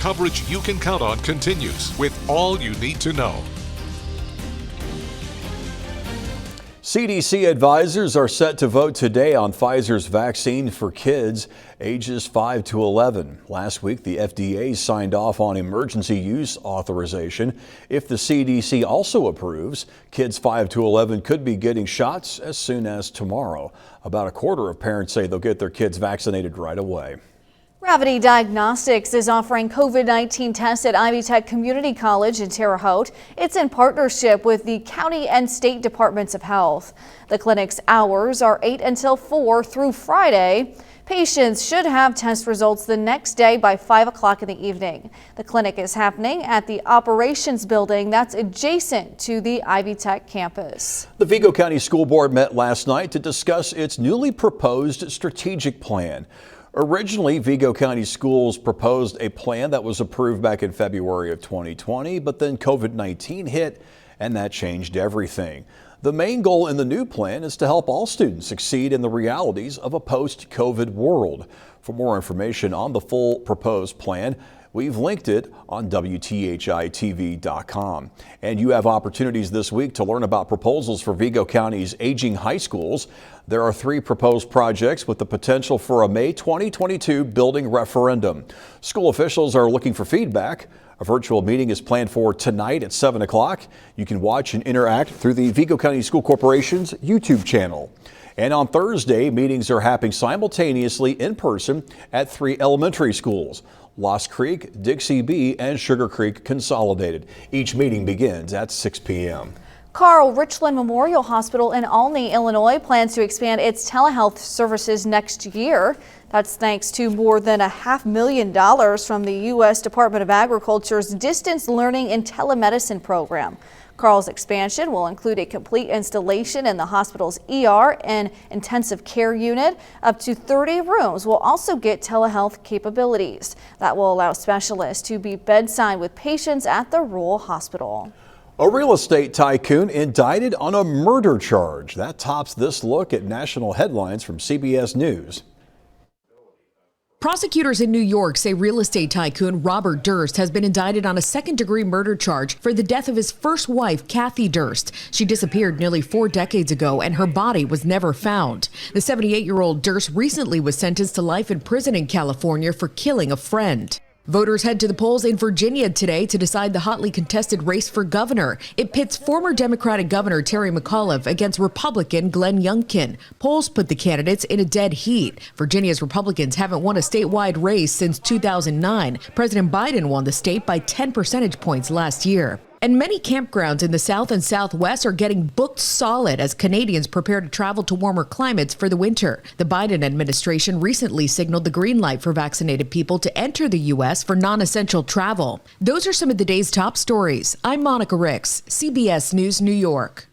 coverage you can count on continues with all you need to know. CDC advisors are set to vote today on Pfizer's vaccine for kids ages 5 to 11. Last week, the FDA signed off on emergency use authorization. If the CDC also approves, kids 5 to 11 could be getting shots as soon as tomorrow. About a quarter of parents say they'll get their kids vaccinated right away. Gravity Diagnostics is offering COVID-19 tests at Ivy Tech Community College in Terre Haute. It's in partnership with the county and state departments of health. The clinic's hours are 8 until 4 through Friday. Patients should have test results the next day by 5 o'clock in the evening. The clinic is happening at the operations building that's adjacent to the Ivy Tech campus. The Vigo County School Board met last night to discuss its newly proposed strategic plan. Originally, Vigo County Schools proposed a plan that was approved back in February of 2020, but then COVID-19 hit and that changed everything. The main goal in the new plan is to help all students succeed in the realities of a post-COVID world. For more information on the full proposed plan, we've linked it on WTHI-TV.com. And you have opportunities this week to learn about proposals for Vigo County's aging high schools. There are 3 proposed projects with the potential for a May 2022 building referendum. School officials are looking for feedback. A virtual meeting is planned for tonight at 7 o'clock. You can watch and interact through the Vigo County School Corporation's YouTube channel. And on Thursday, meetings are happening simultaneously in person at 3 elementary schools: Lost Creek, Dixie B, and Sugar Creek Consolidated. Each meeting begins at 6 p.m. Carl Richland Memorial Hospital in Olney, Illinois plans to expand its telehealth services next year. That's thanks to more than $500,000 from the U.S. Department of Agriculture's Distance Learning and Telemedicine program. Carl's expansion will include a complete installation in the hospital's ER and intensive care unit. Up to 30 rooms will also get telehealth capabilities. That will allow specialists to be bedside with patients at the rural hospital. A real estate tycoon indicted on a murder charge. That tops this look at national headlines from CBS News. Prosecutors in New York say real estate tycoon Robert Durst has been indicted on a second-degree murder charge for the death of his first wife, Kathy Durst. She disappeared nearly 4 decades ago, and her body was never found. The 78-year-old Durst recently was sentenced to life in prison in California for killing a friend. Voters head to the polls in Virginia today to decide the hotly contested race for governor. It pits former Democratic Governor Terry McAuliffe against Republican Glenn Youngkin. Polls put the candidates in a dead heat. Virginia's Republicans haven't won a statewide race since 2009. President Biden won the state by 10 percentage points last year. And many campgrounds in the South and Southwest are getting booked solid as Canadians prepare to travel to warmer climates for the winter. The Biden administration recently signaled the green light for vaccinated people to enter the U.S. for non-essential travel. Those are some of the day's top stories. I'm Monica Ricks, CBS News, New York.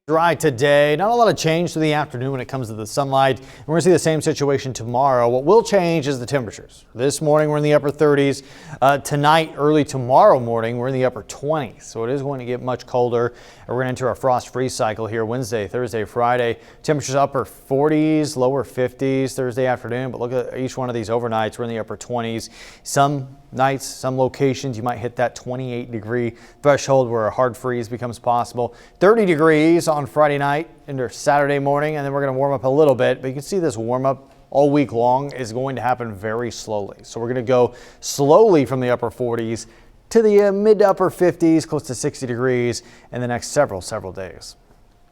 Dry today, not a lot of change through the afternoon when it comes to the sunlight. And we're going to see the same situation tomorrow. What will change is the temperatures. This morning we're in the upper 30s. Tonight, early tomorrow morning, we're in the upper 20s. So it is going to get much colder. And we're going to enter a frost freeze cycle here Wednesday, Thursday, Friday. Temperatures upper 40s, lower 50s Thursday afternoon. But look at each one of these overnights. We're in the upper 20s. Some nights, some locations, you might hit that 28-degree threshold where a hard freeze becomes possible. 30 degrees on Friday night into Saturday morning, and then we're going to warm up a little bit. But you can see this warm up all week long is going to happen very slowly. So we're going to go slowly from the upper 40s to the mid to upper 50s, close to 60 degrees in the next several days.